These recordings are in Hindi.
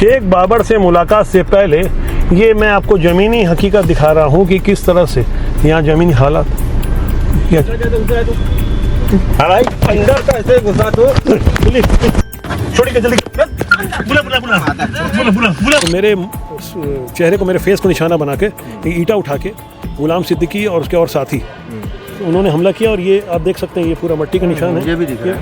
शेख बाबर से मुलाकात से पहले ये मैं आपको ज़मीनी हकीकत दिखा रहा हूँ कि किस तरह से यहाँ ज़मीनी हालात। भाई अंदर कैसे घुसा तो छोड़ी जल्दी बुला। मेरे चेहरे को, मेरे फेस को निशाना बना के ईंटा उठा के गुलाम सिद्दीकी और उसके और साथी उन्होंने हमला किया। और ये आप देख सकते हैं, ये पूरा मट्टी का निशान है।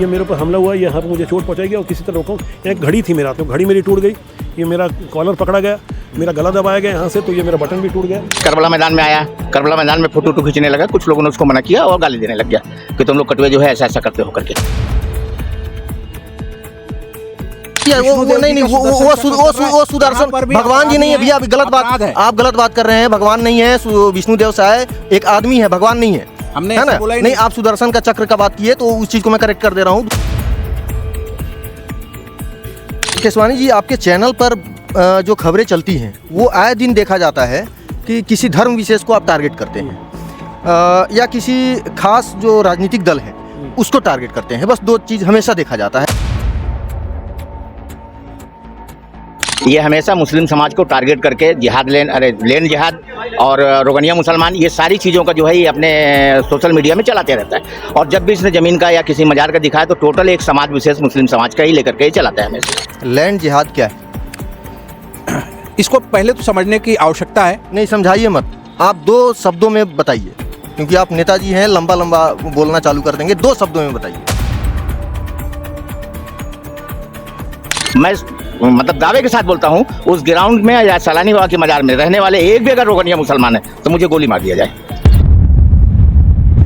ये मेरे ऊपर हमला हुआ, यहाँ पर मुझे चोट पहुँचाई गया और किसी तरह रोका। एक घड़ी थी मेरे हाथ में, घड़ी मेरी टूट गई। ये मेरा कॉलर पकड़ा गया, मेरा गला दबाया गया यहाँ से, तो ये मेरा बटन भी टूट गया। करबला मैदान में आया, करबला मैदान में फोटो खींचने लगा। कुछ लोगों ने उसको मना किया और गाली देने लग गया कि तुम लोग कटुए जो है ऐसा ऐसा करते हो करके। वो सुदर्शन भगवान जी नहीं है भैया, अभी गलत बात है, आप गलत बात कर रहे हैं। भगवान नहीं है, विष्णुदेव साय एक आदमी है, भगवान नहीं है, हमने है ना? नहीं, आप सुदर्शन का चक्र का बात किए तो उस चीज को मैं करेक्ट कर दे रहा हूँ। केसवानी जी, आपके चैनल पर जो खबरें चलती हैं वो आए दिन देखा जाता है कि किसी धर्म विशेष को आप टारगेट करते हैं या किसी खास जो राजनीतिक दल है उसको टारगेट करते हैं। बस दो चीज़ हमेशा देखा जाता है। ये हमेशा मुस्लिम समाज को टारगेट करके जिहाद लेन जिहाद और रोगनिया मुसलमान, ये सारी चीज़ों का जो है ये अपने सोशल मीडिया में चलाते रहता है। और जब भी इसने ज़मीन का या किसी मजार का दिखाया तो टोटल एक समाज विशेष मुस्लिम समाज का ही लेकर के ही चलाता है हमेशा। लैंड जिहाद क्या है? इसको पहले तो समझने की आवश्यकता है। नहीं, समझाइए मत, आप दो शब्दों में बताइए, क्योंकि आप नेताजी हैं, लंबा लंबा बोलना चालू कर देंगे। दो शब्दों में बताइए। मैं मतलब दावे के साथ बोलता हूँ, उस ग्राउंड में या सैलानी बाबा के मजार में रहने वाले एक भी अगर रोगनिया मुसलमान है तो मुझे गोली मार दिया जाए।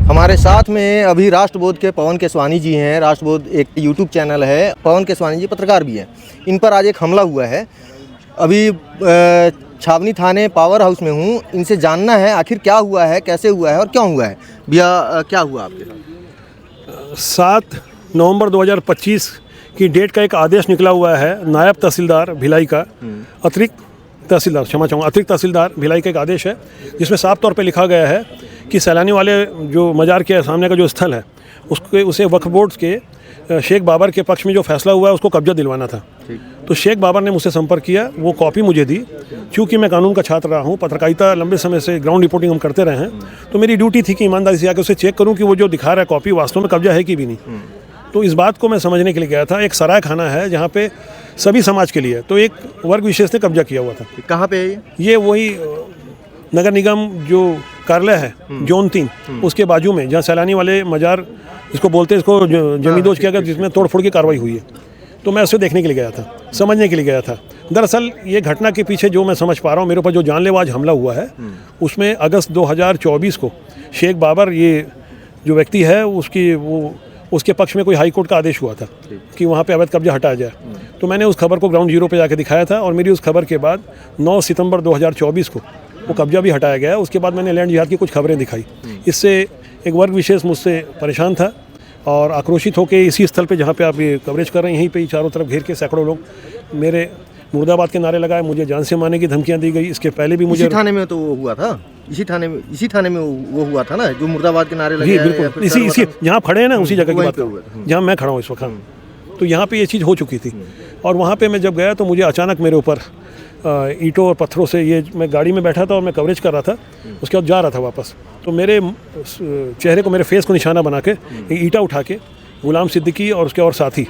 हमारे साथ में अभी राष्ट्रबोध के पवन केसवानी जी हैं। राष्ट्रबोध एक यूट्यूब चैनल है। पवन केसवानी जी पत्रकार भी हैं। इन पर आज एक हमला हुआ है। अभी छावनी थाने पावर हाउस में हूँ। इनसे जानना है आखिर क्या हुआ है, कैसे हुआ है और क्यों हुआ है। भैया, क्या हुआ आपके साथ? 7 नवंबर 2025 की डेट का एक आदेश निकला हुआ है नायब तहसीलदार भिलाई का, अतिरिक्त तहसीलदार, क्षमा चाहूँगा, अतिरिक्त तहसीलदार भिलाई का एक आदेश है जिसमें साफ तौर पे लिखा गया है कि सैलानी वाले जो मजार के सामने का जो स्थल है उसे वक्फ बोर्ड के शेख बाबर के पक्ष में जो फैसला हुआ है उसको कब्जा दिलवाना था। तो शेख बाबर ने मुझसे संपर्क किया, वो कॉपी मुझे दी। चूँकि मैं कानून का छात्र रहा हूँ, पत्रकारिता लंबे समय से ग्राउंड रिपोर्टिंग हम करते रहे हैं, तो मेरी ड्यूटी थी कि ईमानदारी से आकर उसे चेक करूँ कि वो जो दिखा रहा है कॉपी वास्तव में कब्जा है कि भी नहीं। तो इस बात को मैं समझने के लिए गया था। एक सराय खाना है जहाँ पे सभी समाज के लिए, तो एक वर्ग विशेष ने कब्जा किया हुआ था। कहाँ पे है ये? वही नगर निगम जो कार्यालय है जोन 3 उसके बाजू में, जहाँ सैलानी वाले मजार इसको बोलते हैं, इसको जमींदोज किया गया जिसमें तोड़फोड़ की कार्रवाई हुई है। तो मैं उसे देखने के लिए गया था, समझने के लिए गया था। दरअसल ये घटना के पीछे जो मैं समझ पा रहा हूँ, मेरे ऊपर जो जानलेवा आज हमला हुआ है उसमें अगस्त 2024 को शेख बाबर, ये जो व्यक्ति है, उसके पक्ष में कोई हाई कोर्ट का आदेश हुआ था कि वहाँ पे अवैध कब्जा हटाया जाए। तो मैंने उस खबर को ग्राउंड जीरो पे जाके दिखाया था और मेरी उस खबर के बाद 9 सितंबर 2024 को वो कब्जा भी हटाया गया। उसके बाद मैंने लैंड जिहाद की कुछ खबरें दिखाई। इससे एक वर्ग विशेष मुझसे परेशान था और आक्रोशित होकर इसी स्थल पे जहाँ पे आप ये कवरेज कर रहे हैं, यहीं पे ही चारों तरफ घेर के सैकड़ों लोग मेरे मुर्दाबाद के नारे लगाए, मुझे जान से मारने की धमकियाँ दी गई। इसके पहले भी मुझे थाने में तो वो हुआ था, इसी थाने में वो हुआ था ना, जो मुर्दाबाद के नारे लगे। बिल्कुल, इसी जहाँ खड़े हैं ना, उसी जगह की बात करूँ जहाँ मैं खड़ा हूँ इस वक्त। तो यहाँ पे ये चीज़ हो चुकी थी और वहाँ पे मैं जब गया तो मुझे अचानक मेरे ऊपर ईंटों और पत्थरों से, ये मैं गाड़ी में बैठा था और मैं कवरेज कर रहा था, उसके बाद जा रहा था वापस, तो मेरे चेहरे को, मेरे फेस को निशाना बना के ईंटा उठा के गुलाम सिद्दीकी और उसके और साथी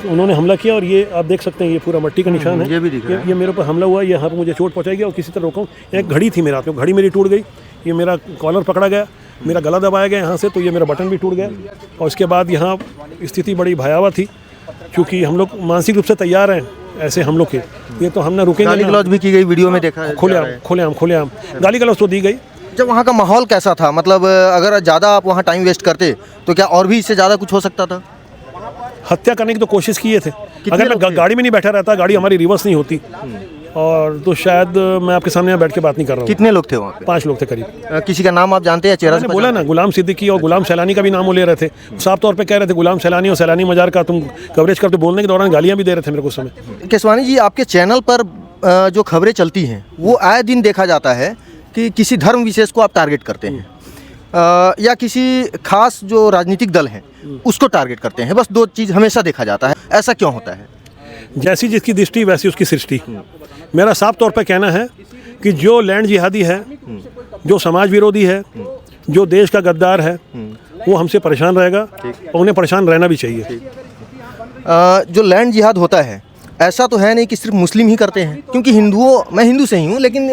उन्होंने हमला किया। और ये आप देख सकते हैं, ये पूरा मट्टी का निशान है। ये मेरे ऊपर हमला हुआ, यहाँ पर मुझे चोट पहुँचाई गया और किसी तरह रोका। एक घड़ी थी मेरे हाथ में, घड़ी मेरी टूट गई। ये मेरा कॉलर पकड़ा गया, मेरा गला दबाया गया यहाँ से, तो ये मेरा बटन भी टूट गया। और इसके बाद यहाँ स्थिति बड़ी भयावह थी, क्योंकि हम लोग मानसिक रूप से तैयार हैं ऐसे हमलों के। ये तो हम ना रुकेंगे। गाली गलौज भी की गई, वीडियो में देखा, खुलेआम गाली गलौज तो दी गई। जब वहाँ का माहौल कैसा था? मतलब अगर ज़्यादा आप वहाँ टाइम वेस्ट करते तो क्या और भी इससे ज़्यादा कुछ हो सकता था? हत्या करने की तो कोशिश किए थे। अगर मैं गाड़ी में नहीं बैठा रहता, गाड़ी हमारी रिवर्स नहीं होती, और तो शायद मैं आपके सामने बैठ के बात नहीं कर रहा हूँ। कितने लोग थे वहाँ पे? 5 लोग थे करीब। किसी का नाम आप जानते हैं? चेहरा से बोला ना, गुलाम सिद्दीकी और गुलाम सैलानी का भी नाम वो ले रहे थे। साफ तौर पे कह रहे थे गुलाम सैलानी और सैलानी मजार का तुम कवरेज करते। बोलने के दौरान गालियाँ भी दे रहे थे मेरे को उस समय। केसवानी जी, आपके चैनल पर जो खबरें चलती हैं वो आए दिन देखा जाता है कि किसी धर्म विशेष को आप टारगेट करते हैं या किसी खास जो राजनीतिक दल हैं उसको टारगेट करते हैं। बस दो चीज़ हमेशा देखा जाता है। ऐसा क्यों होता है? जैसी जिसकी दृष्टि वैसी उसकी सृष्टि। मेरा साफ तौर पर कहना है कि जो लैंड जिहादी है, जो समाज विरोधी है, जो देश का गद्दार है, वो हमसे परेशान रहेगा और उन्हें परेशान रहना भी चाहिए। जो लैंड जिहाद होता है, ऐसा तो है नहीं कि सिर्फ मुस्लिम ही करते हैं, क्योंकि मैं हिंदू से ही हूँ, लेकिन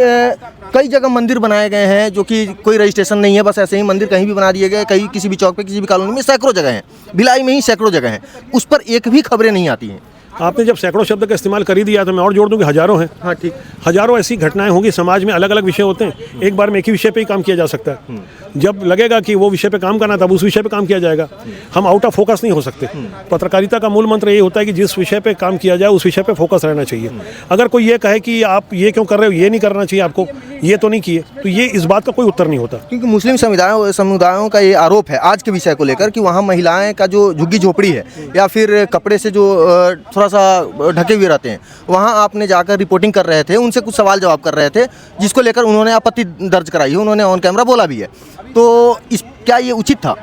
कई जगह मंदिर बनाए गए हैं जो कि कोई रजिस्ट्रेशन नहीं है, बस ऐसे ही मंदिर कहीं भी बना दिए गए, कहीं किसी भी चौक पे, किसी भी कॉलोनी में सैकड़ों जगह हैं, भिलाई में ही सैकड़ों जगह हैं, उस पर एक भी खबरें नहीं आती हैं। आपने जब सैकड़ों शब्द का इस्तेमाल कर ही दिया तो मैं और जोड़ दूं कि हजारों हैं। हाँ, ठीक। हजारों ऐसी घटनाएं होंगी समाज में, अलग अलग विषय होते हैं, एक बार में एक ही विषय पे ही काम किया जा सकता है। जब लगेगा कि वो विषय पे काम करना, तब उस विषय पे काम किया जाएगा। हम आउट ऑफ फोकस नहीं हो सकते। पत्रकारिता का मूल मंत्र ये होता है कि जिस विषय पे काम किया जाए उस विषय पे फोकस रहना चाहिए। अगर कोई ये कहे कि आप ये क्यों कर रहे हो, ये नहीं करना चाहिए आपको, ये तो नहीं किए, तो ये इस बात का कोई उत्तर नहीं होता। क्योंकि मुस्लिम समुदायों का ये आरोप है आज के विषय को लेकर कि वहाँ महिलाएं का जो झुग्गी झोपड़ी है या फिर कपड़े से जो थोड़ा सा ढके हुए रहते हैं, वहाँ आपने जाकर रिपोर्टिंग कर रहे थे, उनसे कुछ सवाल जवाब कर रहे थे, जिसको लेकर उन्होंने आपत्ति दर्ज कराई है, उन्होंने ऑन कैमरा बोला भी है। तो क्या ये उचित था?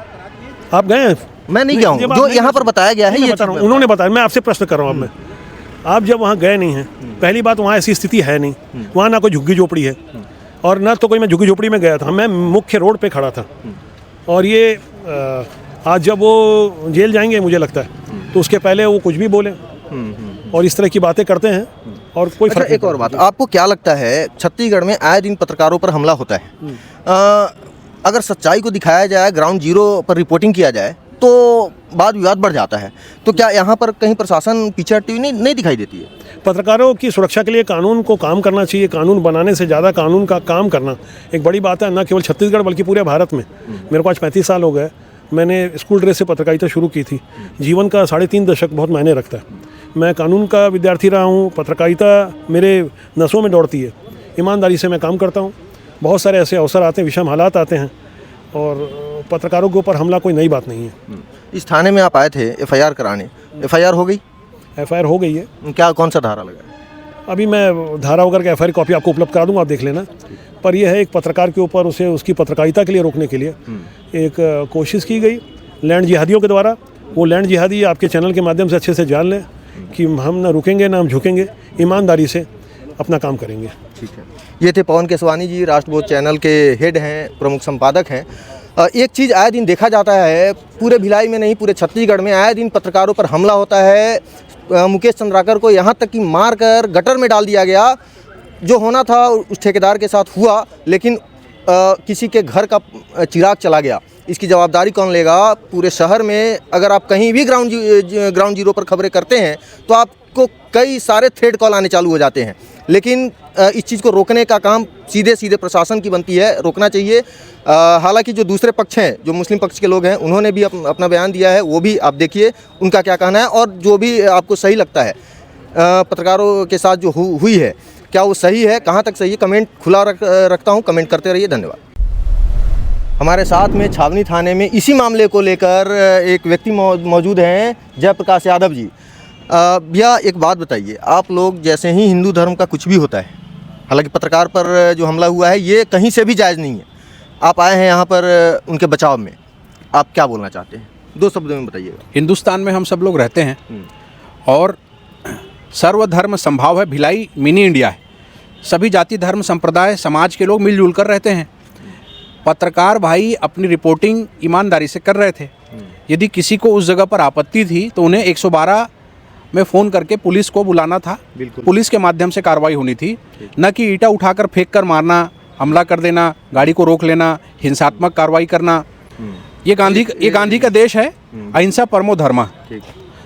आप गए हैं? मैं नहीं गया हूँ, जो यहाँ पर बताया गया है ये बता रहा हूँ, उन्होंने बताया। मैं आपसे प्रश्न कर रहा हूँ। अब मैं, आप जब वहाँ गए नहीं हैं, पहली बात वहाँ ऐसी स्थिति है नहीं, वहाँ ना कोई झुग्गी झोपड़ी है और ना तो कोई मैं झुग्गी झोपड़ी में गया था, मैं मुख्य रोड पे खड़ा था। और ये आज जब वो जेल जाएंगे मुझे लगता है, तो उसके पहले वो कुछ भी बोले और इस तरह की बातें करते हैं और कोई फर्क एक और बात, आपको क्या लगता है छत्तीसगढ़ में आए दिन पत्रकारों पर हमला होता है, अगर सच्चाई को दिखाया जाए, ग्राउंड जीरो पर रिपोर्टिंग किया जाए तो वाद विवाद बढ़ जाता है, तो क्या यहाँ पर कहीं प्रशासन पीछे हटती हुई नहीं दिखाई देती है? पत्रकारों की सुरक्षा के लिए कानून को काम करना चाहिए। कानून बनाने से ज़्यादा कानून का काम करना एक बड़ी बात है, न केवल छत्तीसगढ़ बल्कि पूरे भारत में। मेरे को आज 35 साल हो गए, मैंने स्कूल ड्रेस से पत्रकारिता शुरू की थी। जीवन का 3.5 दशक बहुत मायने रखता है। मैं कानून का विद्यार्थी रहा हूँ, पत्रकारिता मेरे नसों में दौड़ती है, ईमानदारी से मैं काम करता हूँ। बहुत सारे ऐसे अवसर आते हैं, विषम हालात आते हैं और पत्रकारों के ऊपर हमला कोई नई बात नहीं है। इस थाने में आप आए थे एफआईआर कराने, एफआईआर हो गई? एफआईआर हो गई है। क्या, कौन सा धारा लगा है? अभी मैं धारा वगैरह की एफआईआर कॉपी आपको उपलब्ध करा दूंगा, आप देख लेना। पर यह है एक पत्रकार के ऊपर उसे उसकी पत्रकारिता के लिए रोकने के लिए एक कोशिश की गई लैंड जिहादियों के द्वारा। वो लैंड जिहादी आपके चैनल के माध्यम से अच्छे से जान लें कि हम ना रुकेंगे ना हम झुकेंगे, ईमानदारी से अपना काम करेंगे। ठीक है, ये थे पवन केसवानी जी, राष्ट्रबोध चैनल के हेड हैं, प्रमुख संपादक हैं। एक चीज़ आए दिन देखा जाता है, पूरे भिलाई में नहीं पूरे छत्तीसगढ़ में आए दिन पत्रकारों पर हमला होता है। मुकेश चंद्राकर को यहाँ तक कि मार कर गटर में डाल दिया गया। जो होना था उस ठेकेदार के साथ हुआ, लेकिन किसी के घर का चिराग चला गया, इसकी जवाबदारी कौन लेगा? पूरे शहर में अगर आप कहीं भी ग्राउंड जीरो पर खबरें करते हैं तो आपको कई सारे थ्रेड कॉल आने चालू हो जाते हैं, लेकिन इस चीज़ को रोकने का काम सीधे प्रशासन की बनती है, रोकना चाहिए। हालांकि जो दूसरे पक्ष हैं, जो मुस्लिम पक्ष के लोग हैं, उन्होंने भी अपना बयान दिया है, वो भी आप देखिए उनका क्या कहना है, और जो भी आपको सही लगता है पत्रकारों के साथ जो हुई है, क्या वो सही है, कहाँ तक सही है, कमेंट खुला रखता हूँ, कमेंट करते रहिए। धन्यवाद। हमारे साथ में छावनी थाने में इसी मामले को लेकर एक व्यक्ति मौजूद हैं, जयप्रकाश यादव जी। भैया एक बात बताइए, आप लोग जैसे ही हिंदू धर्म का कुछ भी होता है, हालांकि पत्रकार पर जो हमला हुआ है ये कहीं से भी जायज़ नहीं है, आप आए हैं यहाँ पर उनके बचाव में, आप क्या बोलना चाहते हैं? 2 शब्दों में बताइएगा। हिंदुस्तान में हम सब लोग रहते हैं और सर्वधर्म संभाव है। भिलाई मिनी इंडिया है, सभी जाति धर्म संप्रदाय समाज के लोग मिलजुल कर रहते हैं। पत्रकार भाई अपनी रिपोर्टिंग ईमानदारी से कर रहे थे। यदि किसी को उस जगह पर आपत्ति थी तो उन्हें 112 में फ़ोन करके पुलिस को बुलाना था, पुलिस के माध्यम से कार्रवाई होनी थी, न कि ईंटा उठाकर फेंक कर मारना, हमला कर देना, गाड़ी को रोक लेना, हिंसात्मक कार्रवाई करना। ये गांधी का देश है, अहिंसा परमो धर्मा।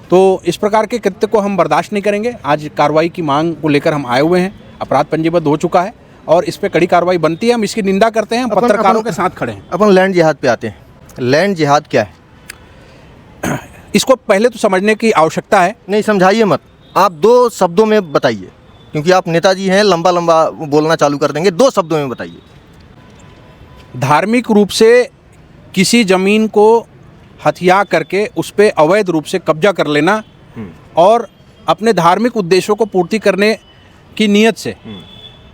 तो इस प्रकार के कृत्य को हम बर्दाश्त नहीं करेंगे। आज कार्रवाई की मांग को लेकर हम आए हुए हैं, अपराध पंजीबद्ध हो चुका है और इस पे कड़ी कार्रवाई बनती है। हम इसकी निंदा करते हैं, हम पत्रकारों के साथ खड़े हैं। अपन लैंड जिहाद पे आते हैं। लैंड जिहाद क्या है? इसको पहले तो समझने की आवश्यकता है। नहीं, समझाइए मत, आप 2 शब्दों में बताइए, क्योंकि आप नेताजी हैं, लंबा बोलना चालू कर देंगे। 2 शब्दों में बताइए। धार्मिक रूप से किसी ज़मीन को हथिया करके उस पर अवैध रूप से कब्जा कर लेना और अपने धार्मिक उद्देश्यों को पूर्ति करने की नीयत से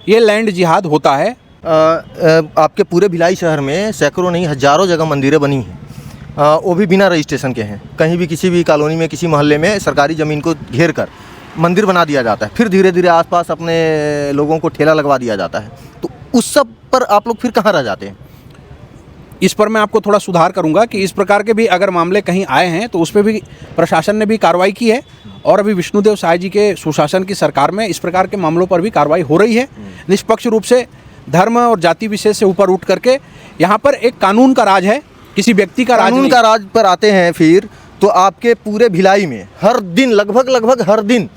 ये लैंड जिहाद होता है। आपके पूरे भिलाई शहर में सैकड़ों नहीं हजारों जगह मंदिरें बनी हैं, वो भी बिना रजिस्ट्रेशन के हैं। कहीं भी किसी भी कॉलोनी में, किसी मोहल्ले में सरकारी ज़मीन को घेर कर मंदिर बना दिया जाता है, फिर धीरे धीरे आसपास अपने लोगों को ठेला लगवा दिया जाता है, तो उस सब पर आप लोग फिर कहाँ रह जाते हैं? इस पर मैं आपको थोड़ा सुधार करूंगा कि इस प्रकार के भी अगर मामले कहीं आए हैं तो उस पर भी प्रशासन ने भी कार्रवाई की है, और अभी विष्णुदेव साय जी के सुशासन की सरकार में इस प्रकार के मामलों पर भी कार्रवाई हो रही है। निष्पक्ष रूप से धर्म और जाति विशेष से ऊपर उठ करके यहाँ पर एक कानून का राज है, किसी व्यक्ति का राज कानून नहीं। का राज पर आते हैं फिर तो आपके पूरे भिलाई में हर दिन लगभग हर दिन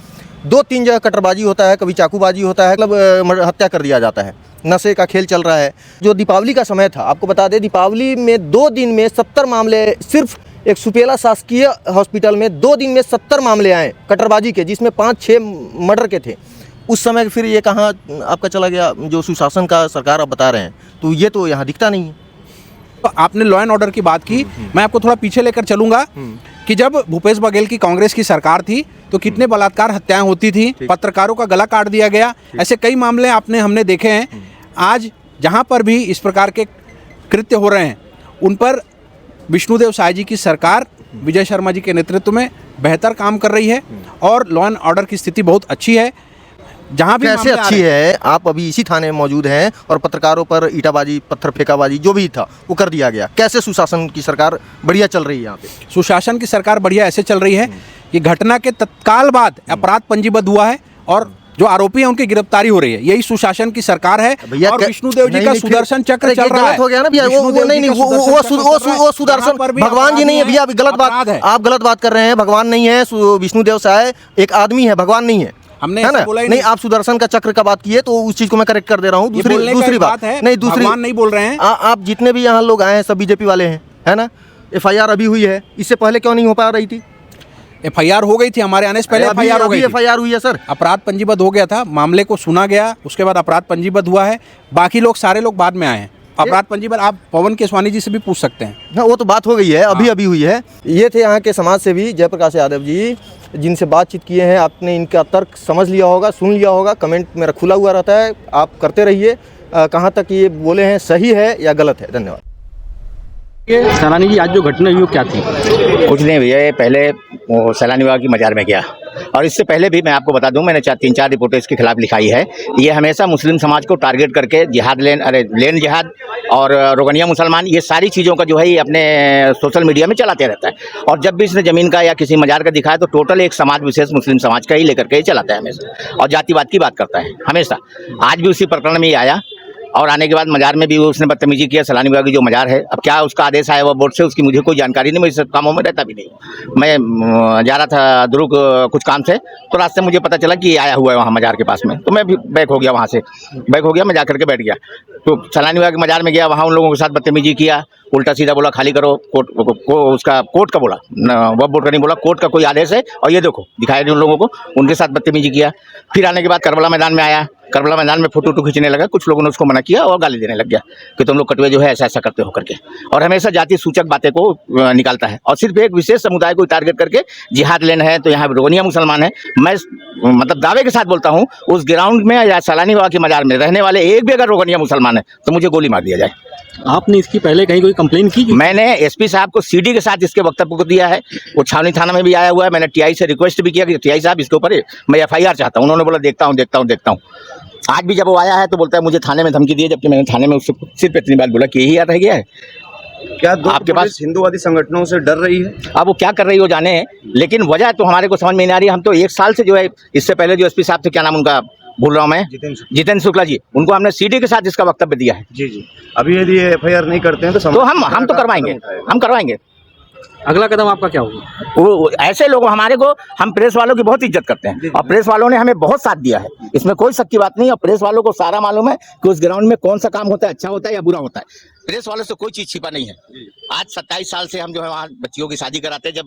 2-3 जगह कटरबाजी होता है, कभी चाकूबाजी होता है, मतलब हत्या कर दिया जाता है। नशे का खेल चल रहा है। जो दीपावली का समय था, आपको बता दें दीपावली में 2 दिन में 70 मामले, सिर्फ एक सुपेला शासकीय हॉस्पिटल में 2 दिन में 70 मामले आए कटरबाजी के, जिसमें 5-6 मर्डर के थे। उस समय फिर ये कहाँ आपका चला गया जो सुशासन का सरकार आप बता रहे हैं, तो ये तो यहाँ दिखता नहीं है। तो आपने लॉ एंड ऑर्डर की बात की, मैं आपको थोड़ा पीछे लेकर चलूंगा कि जब भूपेश बघेल की कांग्रेस की सरकार थी तो कितने बलात्कार हत्याएं होती थी, पत्रकारों का गला काट दिया गया, ऐसे कई मामले हमने देखे हैं। आज जहां पर भी इस प्रकार के कृत्य हो रहे हैं उन पर विष्णुदेव साय जी की सरकार विजय शर्मा जी के नेतृत्व में बेहतर काम कर रही है और लॉ एंड ऑर्डर की स्थिति बहुत अच्छी है। जहाँ भी कैसे अच्छी है? आप अभी इसी थाने में मौजूद हैं और पत्रकारों पर ईटाबाजी, पत्थर फेंकाबाजी जो भी था वो कर दिया गया। कैसे सुशासन की सरकार बढ़िया चल रही है यहाँ पे? सुशासन की सरकार बढ़िया ऐसे चल रही है कि घटना के तत्काल बाद अपराध पंजीबद्ध हुआ है और जो आरोपी हैं उनकी गिरफ्तारी हो रही है। यही सुशासन की सरकार है और विष्णुदेव जी का सुदर्शन चक्र चल रहा है। हो गया ना भैया, वो सुदर्शन भगवान जी नहीं है भैया, गलत बात, आप गलत बात कर रहे हैं। भगवान नहीं है विष्णुदेव साय, एक आदमी है, भगवान नहीं है, हमने है ना? बोला नहीं, आप सुदर्शन का चक्र का बात किए तो उस चीज को मैं करेक्ट कर दे रहा हूँ। दूसरी बात है, नहीं दूसरी नहीं बोल रहे हैं। आप जितने भी यहाँ लोग आए हैं सब बीजेपी वाले हैं, है ना? FIR अभी हुई है, इससे पहले क्यों नहीं हो पा रही थी? FIR हो गई थी, हमारे आने से पहले FIR हो गई, FIR हुई है सर। अपराध पंजीबद्ध हो गया था, मामले को सुना गया, उसके बाद अपराध पंजीबद्ध हुआ है। बाकी लोग सारे लोग बाद में आए हैं। अपराध पंजीबद्ध आप पवन केसवानी जी से भी पूछ सकते हैं। हाँ, वो तो बात हो गई है, अभी हुई है। ये थे यहाँ के समाज सेवी जयप्रकाश यादव जी, जिनसे बातचीत किए हैं। आपने इनका तर्क समझ लिया होगा, सुन लिया होगा। कमेंट मेरा खुला हुआ रहता है, आप करते रहिए। कहाँ तक ये बोले हैं सही है या गलत है। धन्यवाद। सैलानी जी, आज जो घटना हुई वो क्या थी? कुछ नहीं भैया, ये पहले वो सैलानी बाबा की मजार में गया, और इससे पहले भी मैं आपको बता दूं, मैंने 3-4 रिपोर्टें इसके खिलाफ लिखाई है। ये हमेशा मुस्लिम समाज को टारगेट करके जिहाद लेन जिहाद और रोगनिया मुसलमान, ये सारी चीज़ों का जो है ये अपने सोशल मीडिया में चलाते रहता है। और जब भी इसने ज़मीन का या किसी मजार का दिखाया तो टोटल एक समाज विशेष मुस्लिम समाज का ही लेकर के चलाता है हमेशा, और जातिवाद की बात करता है हमेशा। आज भी उसी प्रकरण में ही आया, और आने के बाद मजार में भी उसने बदतमीजी किया। सैलानी बाबा की जो मजार है, अब क्या उसका आदेश आया हुआ बोर्ड से, उसकी मुझे कोई जानकारी नहीं, मैं इस कामों में रहता भी नहीं। मैं जा रहा था दुरुक कुछ काम से, तो रास्ते मुझे पता चला कि आया हुआ है वहाँ मजार के पास में, तो मैं भी बैक हो गया, वहाँ से बैक हो गया, मैं जा करके बैठ गया। तो सैलानी बाबा की मजार में गया, वहाँ उन लोगों के साथ बदतमीजी किया, उल्टा सीधा बोला खाली करो, कोर्ट का बोला, वह बोर्ड का नहीं बोला, कोर्ट का कोई आदेश है और ये देखो दिखाया उन लोगों को, उनके साथ बदतमीजी किया। फिर आने के बाद करबला मैदान में आया, करबला मैदान में फोटो खींचने लगा, कुछ लोगों ने उसको मना किया और गाली देने लग गया कि तुम लोग कटवे जो है ऐसा ऐसा करते हो करके, और हमेशा जाति सूचक बातें को निकालता है और सिर्फ एक विशेष समुदाय को टारगेट करके जिहाद लेन है तो यहाँ रोगनिया मुसलमान है। मैं मतलब दावे के साथ बोलता हूँ, उस ग्राउंड में या सैलानी बाबा की मजार में रहने वाले एक भी अगर रोगनिया मुसलमान है तो मुझे गोली मार दिया जाए। आपने इसकी पहले कहीं कोई कंप्लेन की? मैंने एसपी साहब को CD के साथ इसके वक्तव्य को दिया है, वो छावनी थाना में भी आया हुआ है। मैंने TI से रिक्वेस्ट भी किया कि TI साहब इसके ऊपर मैं FIR चाहता हूँ। उन्होंने बोला देखता हूँ। आज भी जब वो आया है तो बोलता है मुझे थाने में धमकी दी है, जबकि मैंने थाने में उससे सिर्फ इतनी बात बोला कि यही याद रह गया है। क्या आपके पास हिंदूवादी संगठनों से डर रही है? अब वो क्या कर रही हो जाने, लेकिन वजह तो हमारे को समझ में नहीं आ रही। हम तो 1 साल से जो है, इससे पहले जो SP साहब थे, क्या नाम उनका भूल रहा हूँ मैं, जितेंद्र शुक्ला जी, उनको हमने CD के साथ इसका वक्तव्य दिया है। जी। अभी यदि FIR नहीं करते हैं तो हम तो करवाएंगे। अगला कदम आपका क्या होगा? वो ऐसे लोग हमारे को, हम प्रेस वालों की बहुत इज्जत करते हैं और प्रेस वालों ने हमें बहुत साथ दिया है, इसमें कोई शक की बात नहीं। और प्रेस वालों को सारा मालूम है कि उस ग्राउंड में कौन सा काम होता है, अच्छा होता है या बुरा होता है। प्रेस वालों से कोई चीज छिपा नहीं है। आज 27 साल से हम जो है वहाँ बच्चियों की शादी कराते हैं, जब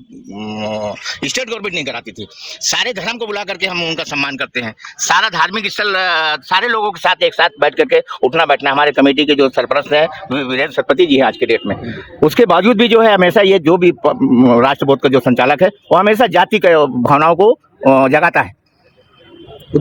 स्टेट गवर्नमेंट नहीं कराती थी। सारे धर्म को बुला करके हम उनका सम्मान करते हैं। सारा धार्मिक स्थल सारे लोगों के साथ एक साथ बैठ करके उठना बैठना। हमारे कमेटी के जो सरपरस्त है वीरेंद्र सतपति जी हैं आज के डेट में, उसके बावजूद भी जो है हमेशा ये जो भी राष्ट्रबोध का जो संचालक है वो हमेशा जाति के भावनाओं को जगाता है।